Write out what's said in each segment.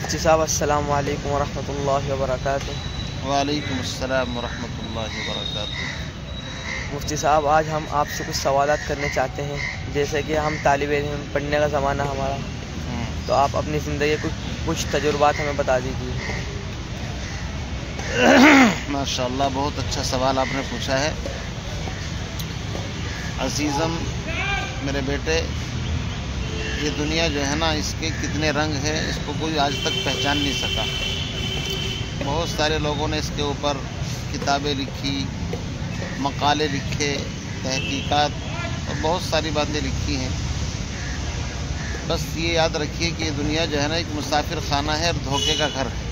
مفتی صاحب السلام علیکم ورحمۃ اللہ وبرکاتہ۔ وعلیکم السلام ورحمۃ اللہ وبرکاتہ۔ مفتی صاحب آج ہم آپ سے کچھ سوالات کرنے چاہتے ہیں، جیسے کہ ہم طالب علم پڑھنے کا زمانہ ہمارا، تو آپ اپنی زندگی کے کچھ تجربات ہمیں بتا دیجیے۔ ماشاء اللہ، بہت اچھا سوال آپ نے پوچھا ہے۔ عزیزم میرے بیٹے، یہ دنیا جو ہے نا، اس کے کتنے رنگ ہیں اس کو کوئی آج تک پہچان نہیں سکا۔ بہت سارے لوگوں نے اس کے اوپر کتابیں لکھی، مقالے لکھے، تحقیقات اور بہت ساری باتیں لکھی ہیں۔ بس یہ یاد رکھیے کہ یہ دنیا جو ہے نا، ایک مسافر خانہ ہے اور دھوکے کا گھر ہے۔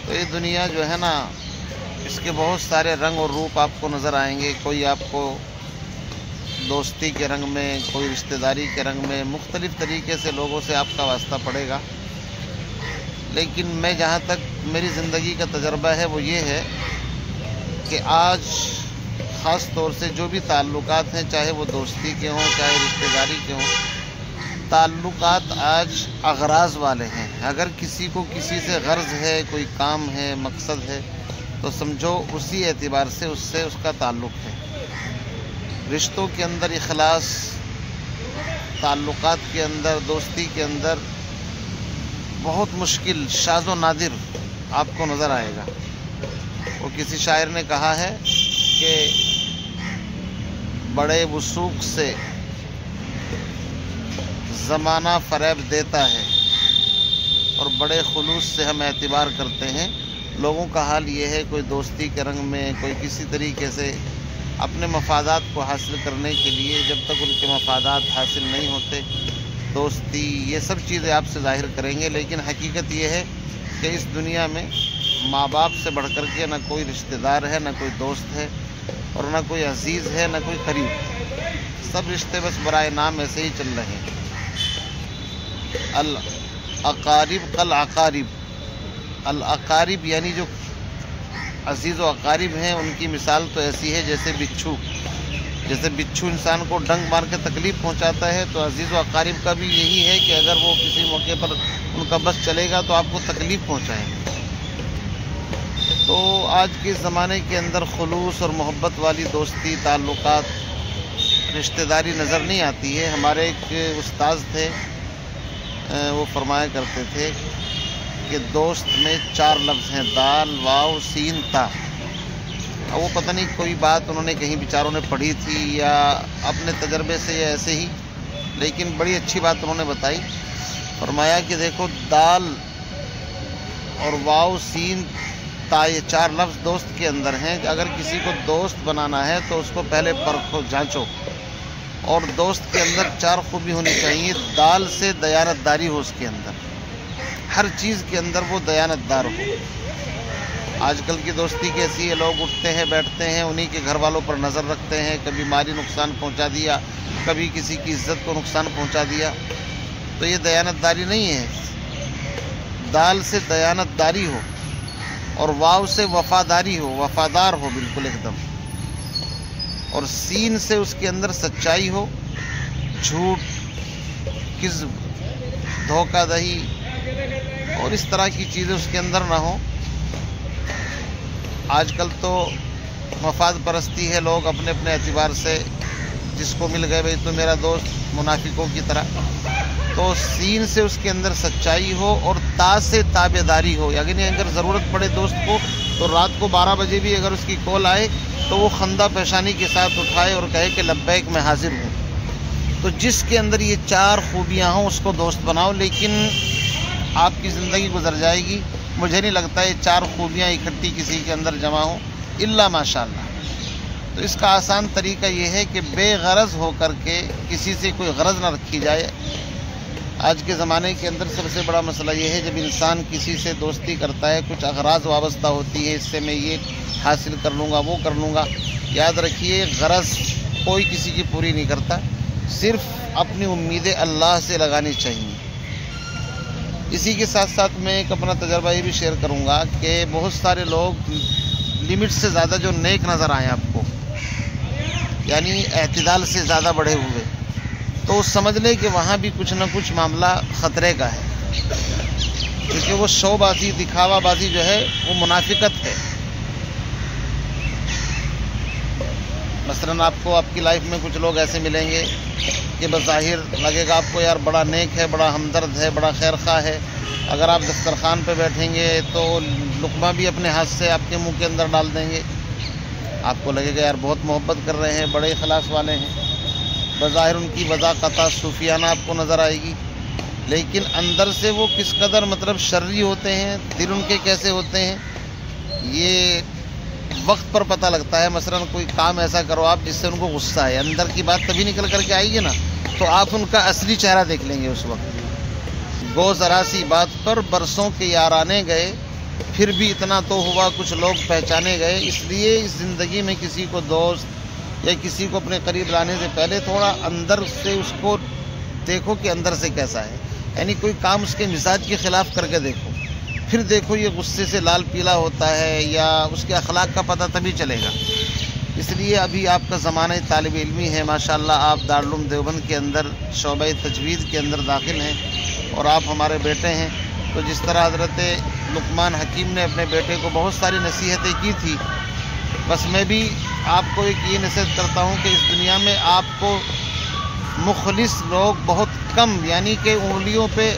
تو یہ دنیا جو ہے نا، اس کے بہت سارے رنگ اور روپ آپ کو نظر آئیں گے۔ کوئی آپ کو دوستی کے رنگ میں، کوئی رشتہ داری کے رنگ میں، مختلف طریقے سے لوگوں سے آپ کا واسطہ پڑے گا۔ لیکن میں جہاں تک میری زندگی کا تجربہ ہے وہ یہ ہے کہ آج خاص طور سے جو بھی تعلقات ہیں، چاہے وہ دوستی کے ہوں، چاہے رشتہ داری کے ہوں، تعلقات آج اغراض والے ہیں۔ اگر کسی کو کسی سے غرض ہے، کوئی کام ہے، مقصد ہے، تو سمجھو اسی اعتبار سے اس سے اس کا تعلق ہے۔ رشتوں کے اندر اخلاص، تعلقات کے اندر، دوستی کے اندر بہت مشکل، شاذ و نادر آپ کو نظر آئے گا۔ وہ کسی شاعر نے کہا ہے کہ بڑے وثوق سے زمانہ فریب دیتا ہے اور بڑے خلوص سے ہم اعتبار کرتے ہیں۔ لوگوں کا حال یہ ہے، کوئی دوستی کے رنگ میں، کوئی کسی طریقے سے اپنے مفادات کو حاصل کرنے کے لیے، جب تک ان کے مفادات حاصل نہیں ہوتے، دوستی یہ سب چیزیں آپ سے ظاہر کریں گے۔ لیکن حقیقت یہ ہے کہ اس دنیا میں ماں باپ سے بڑھ کر کے نہ کوئی رشتہ دار ہے، نہ کوئی دوست ہے، اور نہ کوئی عزیز ہے، نہ کوئی قریب۔ سب رشتے بس برائے نام ایسے ہی چل رہے ہیں۔ الاقارب کالعقارب، الاقارب یعنی جو عزیز و اقارب ہیں، ان کی مثال تو ایسی ہے جیسے بچھو۔ جیسے بچھو انسان کو ڈنک مار کے تکلیف پہنچاتا ہے، تو عزیز و اقارب کا بھی یہی ہے کہ اگر وہ کسی موقع پر ان کا بس چلے گا تو آپ کو تکلیف پہنچائیں گے۔ تو آج کے زمانے کے اندر خلوص اور محبت والی دوستی، تعلقات، رشتہ داری نظر نہیں آتی ہے۔ ہمارے ایک استاد تھے، وہ فرمایا کرتے تھے کہ دوست میں 4 لفظ ہیں، دال، واو، سین، تا۔ وہ پتہ نہیں کوئی بات انہوں نے کہیں بیچاروں نے پڑھی تھی یا اپنے تجربے سے یا ایسے ہی، لیکن بڑی اچھی بات انہوں نے بتائی۔ فرمایا کہ دیکھو، دال اور واو، سین، تا، یہ 4 لفظ دوست کے اندر ہیں۔ اگر کسی کو دوست بنانا ہے تو اس کو پہلے پرکھو، جانچو، اور دوست کے اندر 4 خوبی ہونی چاہیے۔ دال سے دیانت داری ہو اس کے اندر، ہر چیز کے اندر وہ دیانت دار ہو۔ آج کل کی دوستی کیسی ہے؟ لوگ اٹھتے ہیں، بیٹھتے ہیں، انہی کے گھر والوں پر نظر رکھتے ہیں، کبھی مالی نقصان پہنچا دیا، کبھی کسی کی عزت کو نقصان پہنچا دیا۔ تو یہ دیانت داری نہیں ہے۔ دال سے دیانت داری ہو، اور واو سے وفاداری ہو، وفادار ہو بالکل ایک دم، اور سین سے اس کے اندر سچائی ہو، جھوٹ، کذب، دھوکہ دہی اور اس طرح کی چیزیں اس کے اندر نہ ہوں۔ آج کل تو مفاد پرستی ہے، لوگ اپنے اپنے اعتبار سے جس کو مل گئے بھائی تو میرا دوست، منافقوں کی طرح۔ تو سین سے اس کے اندر سچائی ہو، اور تا سے تابع داری ہو، یعنی اگر ضرورت پڑے دوست کو تو رات کو 12 بجے بھی اگر اس کی کال آئے تو وہ خندہ پیشانی کے ساتھ اٹھائے اور کہے کہ لبیک میں حاضر ہوں۔ تو جس کے اندر یہ 4 خوبیاں ہوں اس کو دوست بناؤ، لیکن آپ کی زندگی گزر جائے گی۔ مجھے نہیں لگتا یہ 4 خوبیاں اکٹھی کسی کے اندر جمع ہوں، الا ماشاءاللہ۔ تو اس کا آسان طریقہ یہ ہے کہ بے غرض ہو کر کے کسی سے کوئی غرض نہ رکھی جائے۔ آج کے زمانے کے اندر سب سے بڑا مسئلہ یہ ہے، جب انسان کسی سے دوستی کرتا ہے، کچھ اغراض وابستہ ہوتی ہے، اس سے میں یہ حاصل کر لوں گا، وہ کر لوں گا۔ یاد رکھیے، غرض کوئی کسی کی پوری نہیں کرتا، صرف اپنی امیدیں اللہ سے لگانی چاہیے۔ اسی کے ساتھ ساتھ میں ایک اپنا تجربہ یہ بھی شیئر کروں گا کہ بہت سارے لوگ لمٹ سے زیادہ جو نیک نظر آئیں آپ کو، یعنی اعتدال سے زیادہ بڑھے ہوئے، تو سمجھ لیں کہ وہاں بھی کچھ نہ کچھ معاملہ خطرے کا ہے، کیونکہ وہ شو بازی، دکھاوا بازی جو ہے وہ منافقت ہے۔ مثلاً آپ کو آپ کی لائف میں کچھ لوگ ایسے ملیں گے کہ بظاہر لگے گا آپ کو یار بڑا نیک ہے، بڑا ہمدرد ہے، بڑا خیر خواہ ہے، اگر آپ دسترخوان پہ بیٹھیں گے تو لقمہ بھی اپنے ہاتھ سے آپ کے منہ کے اندر ڈال دیں گے، آپ کو لگے گا یار بہت محبت کر رہے ہیں، بڑے اخلاص والے ہیں، بظاہر ان کی وضاقت صوفیانہ آپ کو نظر آئے گی، لیکن اندر سے وہ کس قدر مطلب شرری ہوتے ہیں، دل ان کے کیسے ہوتے ہیں، یہ وقت پر پتہ لگتا ہے۔ مثلاً کوئی کام ایسا کرو آپ جس سے ان کو غصہ ہے، اندر کی بات تبھی نکل کر کے آئے گی نا، تو آپ ان کا اصلی چہرہ دیکھ لیں گے اس وقت۔ گو ذرا سی بات پر برسوں کے یارانے گئے، پھر بھی اتنا تو ہوا کچھ لوگ پہچانے گئے۔ اس لیے اس زندگی میں کسی کو دوست یا کسی کو اپنے قریب لانے سے پہلے تھوڑا اندر سے اس کو دیکھو کہ اندر سے کیسا ہے، یعنی کوئی کام اس کے مزاج کے خلاف کر کے دیکھو، پھر دیکھو یہ غصے سے لال پیلا ہوتا ہے یا اس کے اخلاق کا پتہ تبھی چلے گا۔ اس لیے ابھی آپ کا زمانہ طالب علمی ہے، ماشاءاللہ آپ دارالعلوم دیوبند کے اندر شعبہ تجوید کے اندر داخل ہیں اور آپ ہمارے بیٹے ہیں، تو جس طرح حضرت لقمان حکیم نے اپنے بیٹے کو بہت ساری نصیحتیں کی تھی، بس میں بھی آپ کو ایک یہ نصیحت کرتا ہوں کہ اس دنیا میں آپ کو مخلص لوگ بہت کم، یعنی کہ انگلیوں پہ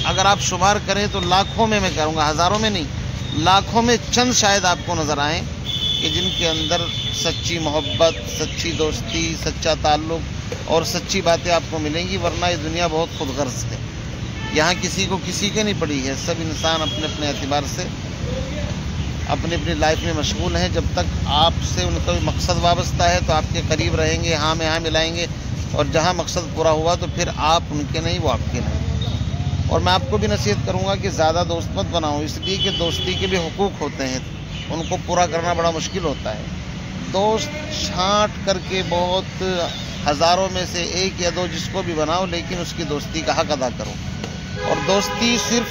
اگر آپ شمار کریں تو لاکھوں میں کہوں گا، ہزاروں میں نہیں، لاکھوں میں چند شاید آپ کو نظر آئیں کہ جن کے اندر سچی محبت، سچی دوستی، سچا تعلق اور سچی باتیں آپ کو ملیں گی، ورنہ یہ دنیا بہت خود غرض ہے۔ یہاں کسی کو کسی کے نہیں پڑی ہے، سب انسان اپنے اپنے اعتبار سے اپنی اپنی لائف میں مشغول ہیں۔ جب تک آپ سے ان کا مقصد وابستہ ہے تو آپ کے قریب رہیں گے، ہاں میں ہاں ملائیں گے، اور جہاں مقصد پورا ہوا تو پھر آپ ان کے نہیں، وہ آپ کے نہیں۔ اور میں آپ کو بھی نصیحت کروں گا کہ زیادہ دوست مت بناؤ، اس لیے کہ دوستی کے بھی حقوق ہوتے ہیں، ان کو پورا کرنا بڑا مشکل ہوتا ہے۔ دوست چھانٹ کر کے بہت ہزاروں میں سے ایک یا دو جس کو بھی بناؤ، لیکن اس کی دوستی کا حق ادا کرو، اور دوستی صرف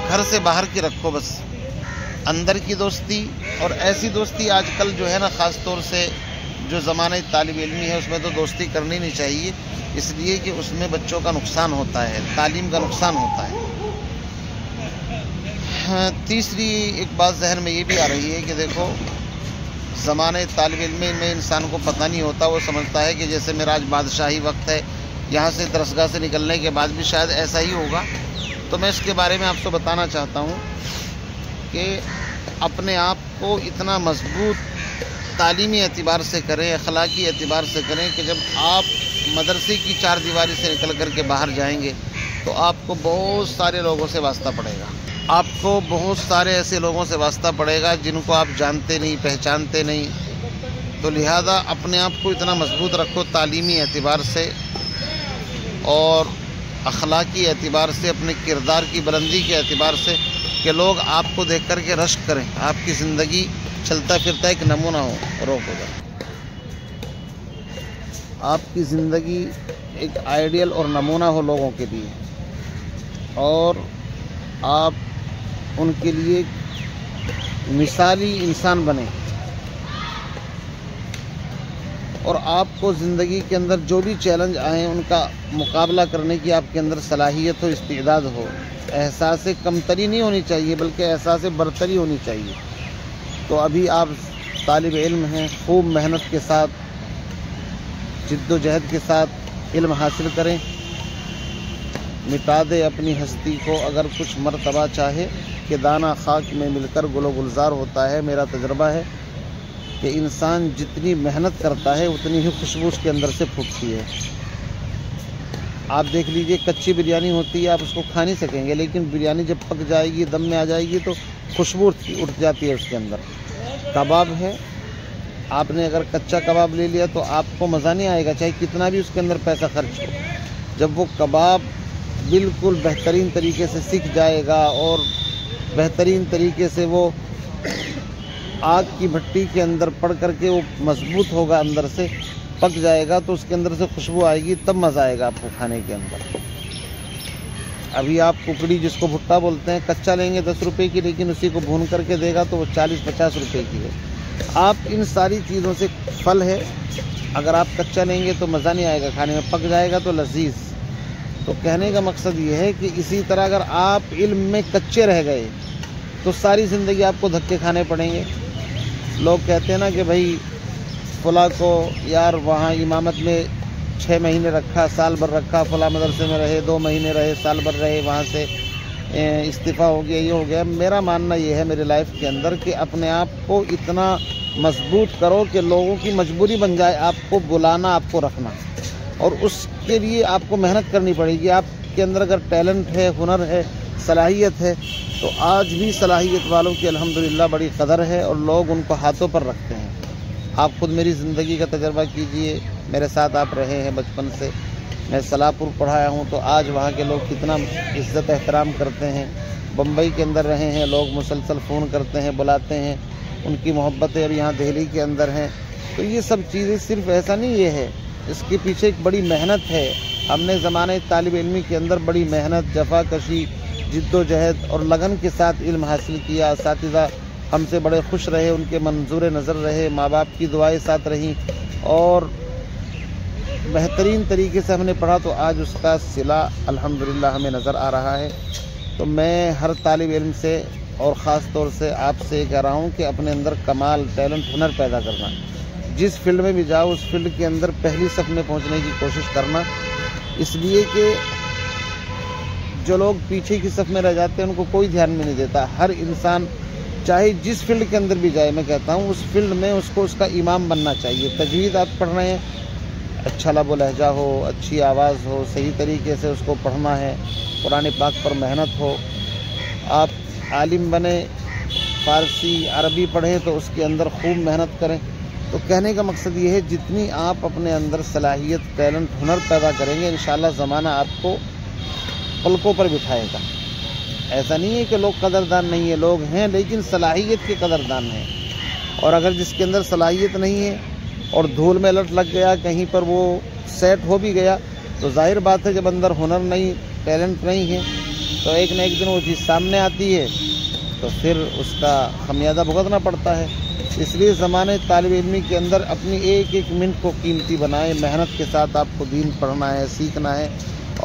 گھر سے باہر کی رکھو، بس اندر کی دوستی، اور ایسی دوستی آج کل جو ہے نا، خاص طور سے جو زمانہ طالب علمی ہے اس میں تو دوستی کرنی نہیں چاہیے، اس لیے کہ اس میں بچوں کا نقصان ہوتا ہے، تعلیم کا نقصان ہوتا ہے۔ تیسری ایک بات ذہن میں یہ بھی آ رہی ہے کہ دیکھو زمانہ طالب علم میں انسان کو پتہ نہیں ہوتا، وہ سمجھتا ہے کہ جیسے میرا آج بادشاہی وقت ہے، یہاں سے درسگاہ سے نکلنے کے بعد بھی شاید ایسا ہی ہوگا، تو میں اس کے بارے میں آپ کو بتانا چاہتا ہوں کہ اپنے آپ کو اتنا مضبوط تعلیمی اعتبار سے کریں، اخلاقی اعتبار سے کریں کہ جب آپ مدرسے کی چار دیواری سے نکل کر کے باہر جائیں گے تو آپ کو بہت سارے لوگوں سے واسطہ پڑے گا، آپ کو بہت سارے ایسے لوگوں سے واسطہ پڑے گا جن کو آپ جانتے نہیں، پہچانتے نہیں، تو لہذا اپنے آپ کو اتنا مضبوط رکھو تعلیمی اعتبار سے اور اخلاقی اعتبار سے، اپنے کردار کی بلندی کے اعتبار سے، کہ لوگ آپ کو دیکھ کر کے رشک کریں، آپ کی زندگی چلتا پھرتا ایک نمونہ ہو، روک ہو جائے، آپ کی زندگی ایک آئیڈیل اور نمونہ ہو لوگوں کے لیے، اور آپ ان کے لیے مثالی انسان بنیں، اور آپ کو زندگی کے اندر جو بھی چیلنج آئیں ان کا مقابلہ کرنے کی آپ کے اندر صلاحیت ہو، استعداد ہو، احساس کمتری نہیں ہونی چاہیے بلکہ احساس برتری ہونی چاہیے۔ تو ابھی آپ طالب علم ہیں، خوب محنت کے ساتھ، جد و جہد کے ساتھ علم حاصل کریں، مٹا دے اپنی ہستی کو اگر کچھ مرتبہ چاہے کہ دانہ خاک میں مل کر گل و گلزار ہوتا ہے۔ میرا تجربہ ہے کہ انسان جتنی محنت کرتا ہے اتنی ہی خوشبو اس کے اندر سے پھوٹتی ہے۔ آپ دیکھ لیجئے کچی بریانی ہوتی ہے، آپ اس کو کھا نہیں سکیں گے، لیکن بریانی جب پک جائے گی، دم میں آ جائے گی تو خوشبو اٹھ جاتی ہے اس کے اندر۔ کباب ہے، آپ نے اگر کچا کباب لے لیا تو آپ کو مزہ نہیں آئے گا، چاہے کتنا بھی اس کے اندر پیسہ خرچ ہو۔ جب وہ کباب بالکل بہترین طریقے سے سیکھ جائے گا اور بہترین طریقے سے وہ آگ کی بھٹی کے اندر پڑ کر کے وہ مضبوط ہوگا، اندر سے پک جائے گا تو اس کے اندر سے خوشبو آئے گی، تب مزہ آئے گا آپ کو کھانے کے اندر۔ ابھی آپ ککڑی جس کو بھٹا بولتے ہیں، کچا لیں گے 10 روپے کی، لیکن اسی کو بھون کر کے دے گا تو وہ 40-50 روپے کی ہے۔ آپ ان ساری چیزوں سے پھل ہے، اگر آپ کچا لیں گے تو مزہ نہیں آئے گا کھانے میں، پک جائے گا تو لذیذ۔ تو کہنے کا مقصد یہ ہے کہ اسی طرح اگر آپ علم میں کچے رہ گئے تو ساری زندگی آپ کو دھکے کھانے پڑیں گے۔ لوگ کہتے ہیں نا کہ بھائی فلاں کو یار وہاں امامت میں 6 مہینے رکھا، سال بھر رکھا، فلاں مدرسے میں رہے، 2 مہینے رہے، سال بھر رہے، وہاں سے استعفیٰ ہو گیا، یہ ہو گیا۔ میرا ماننا یہ ہے میرے لائف کے اندر کہ اپنے آپ کو اتنا مضبوط کرو کہ لوگوں کی مجبوری بن جائے آپ کو بلانا، آپ کو رکھنا، اور اس کے لیے آپ کو محنت کرنی پڑے گی۔ آپ کے اندر اگر ٹیلنٹ ہے، ہنر ہے، صلاحیت ہے، تو آج بھی صلاحیت والوں کی الحمدللہ بڑی قدر ہے اور لوگ ان کو ہاتھوں پر رکھتے ہیں۔ آپ خود میری زندگی کا تجربہ کیجئے، میرے ساتھ آپ رہے ہیں بچپن سے، میں سلاپور پڑھایا ہوں، تو آج وہاں کے لوگ کتنا عزت احترام کرتے ہیں۔ بمبئی کے اندر رہے ہیں، لوگ مسلسل فون کرتے ہیں، بلاتے ہیں، ان کی محبتیں اب یہاں دہلی کے اندر ہیں۔ تو یہ سب چیزیں صرف ایسا نہیں یہ ہے، اس کے پیچھے ایک بڑی محنت ہے۔ ہم نے زمانہ طالب علمی کے اندر بڑی محنت، جفا کشی، جد و جہد اور لگن کے ساتھ علم حاصل کیا۔ اساتذہ ہم سے بڑے خوش رہے، ان کے منظور نظر رہے، ماں باپ کی دعائیں ساتھ رہیں اور بہترین طریقے سے ہم نے پڑھا، تو آج اس کا صلہ الحمدللہ ہمیں نظر آ رہا ہے۔ تو میں ہر طالب علم سے اور خاص طور سے آپ سے کہہ رہا ہوں کہ اپنے اندر کمال، ٹیلنٹ، ہنر پیدا کرنا، جس فیلڈ میں بھی جاؤ اس فیلڈ کے اندر پہلی صف میں پہنچنے کی کوشش کرنا، اس لیے کہ جو لوگ پیچھے کی صف میں رہ جاتے ہیں ان کو کوئی دھیان میں نہیں دیتا۔ ہر انسان چاہے جس فیلڈ کے اندر بھی جائے، میں کہتا ہوں اس فیلڈ میں اس کو اس کا امام بننا چاہیے۔ تجوید آپ پڑھ رہے ہیں، اچھا لب و لہجہ ہو، اچھی آواز ہو، صحیح طریقے سے اس کو پڑھنا ہے، قرآن پاک پر محنت ہو۔ آپ عالم بنے، فارسی عربی پڑھیں تو اس کے اندر خوب محنت کریں۔ تو کہنے کا مقصد یہ ہے جتنی آپ اپنے اندر صلاحیت، ٹیلنٹ، ہنر پیدا کریں گے، انشاءاللہ زمانہ آپ کو پلکوں پر بٹھائے گا۔ ایسا نہیں ہے کہ لوگ قدردان نہیں ہیں، لوگ ہیں لیکن صلاحیت کے قدردان ہیں۔ اور اگر جس کے اندر صلاحیت نہیں ہے اور دھول میں لٹ لگ گیا، کہیں پر وہ سیٹ ہو بھی گیا، تو ظاہر بات ہے جب اندر ہنر نہیں، ٹیلنٹ نہیں ہے، تو ایک نہ ایک دن وہ چیز سامنے آتی ہے تو پھر اس کا خمیازہ بھگتنا پڑتا ہے۔ اس لیے زمانے طالب علمی کے اندر اپنی ایک ایک منٹ کو قیمتی بنائیں، محنت کے ساتھ آپ کو دین پڑھنا ہے، سیکھنا ہے،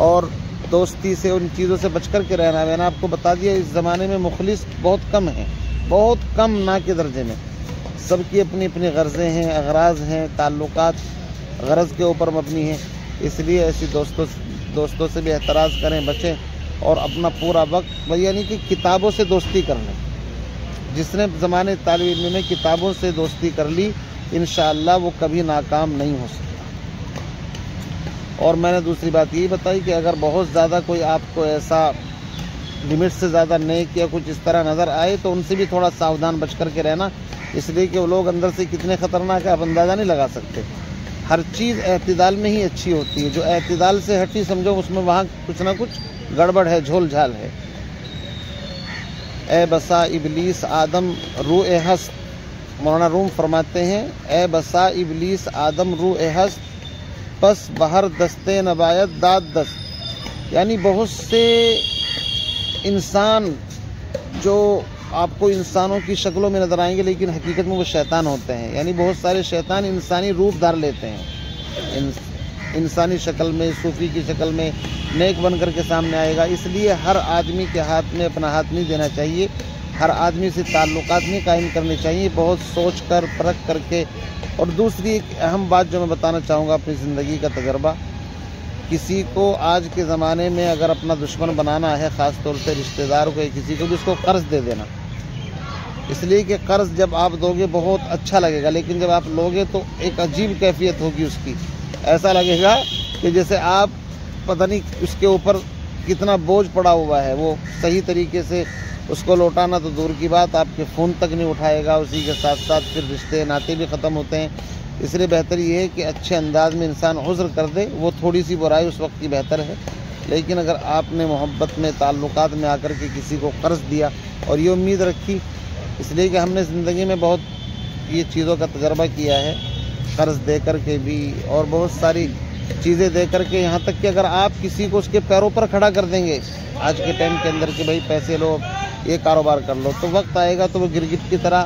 اور دوستی سے، ان چیزوں سے بچ کر کے رہنا ہے۔ میں نے آپ کو بتا دیا اس زمانے میں مخلص بہت کم ہیں، بہت کم، نہ کے درجے میں۔ سب کی اپنی اپنی غرضیں ہیں، اغراض ہیں، تعلقات غرض کے اوپر مبنی ہیں۔ اس لیے ایسی دوستوں سے بھی احتراز کریں، بچیں، اور اپنا پورا وقت یعنی کہ کتابوں سے دوستی کر لیں۔ جس نے زمانے طالب علم میں کتابوں سے دوستی کر لی، انشاءاللہ وہ کبھی ناکام نہیں ہو سکتا۔ اور میں نے دوسری بات یہ بتائی کہ اگر بہت زیادہ کوئی آپ کو ایسا لمٹ سے زیادہ نیک یا کچھ اس طرح نظر آئے تو ان سے بھی تھوڑا ساودھان بچ کر کے رہنا، اس لیے کہ وہ لوگ اندر سے کتنے خطرناک ہے آپ اندازہ نہیں لگا سکتے۔ ہر چیز اعتدال میں ہی اچھی ہوتی ہے، جو اعتدال سے ہٹی سمجھو اس میں وہاں کچھ نہ کچھ گڑبڑ ہے، جھول جھال ہے۔ اے بسا ابلیس آدم روح ہست، مولانا روم فرماتے ہیں اے بسا ابلیس آدم روح ہست، پس بہر دستے نبایت داد دست۔ یعنی بہت سے انسان جو آپ کو انسانوں کی شکلوں میں نظر آئیں گے لیکن حقیقت میں وہ شیطان ہوتے ہیں۔ یعنی بہت سارے شیطان انسانی روپ دھار لیتے ہیں، انسانی شکل میں، صوفی کی شکل میں، نیک بن کر کے سامنے آئے گا۔ اس لیے ہر آدمی کے ہاتھ میں اپنا ہاتھ نہیں دینا چاہیے، ہر آدمی سے تعلقات نہیں قائم کرنے چاہیے، بہت سوچ کر، پرکھ کر کے۔ اور دوسری ایک اہم بات جو میں بتانا چاہوں گا اپنی زندگی کا تجربہ، کسی کو آج کے زمانے میں اگر اپنا دشمن بنانا ہے، خاص طور سے رشتہ دار کو یا کسی کو بھی، اس کو قرض دے دینا۔ اس لیے کہ قرض جب آپ دو گے بہت اچھا لگے گا، لیکن جب آپ لوگے تو ایک عجیب کیفیت ہوگی اس کی، ایسا لگے گا کہ جیسے آپ پتہ نہیں اس کے اوپر کتنا بوجھ پڑا ہوا ہے۔ وہ صحیح طریقے سے اس کو لوٹانا تو دور کی بات، آپ کے فون تک نہیں اٹھائے گا، اسی کے ساتھ ساتھ پھر رشتے ناطے بھی ختم ہوتے ہیں۔ اس لیے بہتر یہ ہے کہ اچھے انداز میں انسان عذر کر دے، وہ تھوڑی سی برائی اس وقت کی بہتر ہے، لیکن اگر آپ نے محبت میں، تعلقات میں آ کر کے کسی کو قرض دیا اور یہ امید رکھی، اس لیے کہ ہم نے زندگی میں بہت یہ چیزوں کا تجربہ کیا ہے، قرض دے کر کے بھی اور بہت ساری چیزیں دے کر کے، یہاں تک کہ اگر آپ کسی کو اس کے پیروں پر کھڑا کر دیں گے آج کے ٹائم کے اندر کہ بھائی پیسے لو، یہ کاروبار کر لو، تو وقت آئے گا تو وہ گرگٹ کی طرح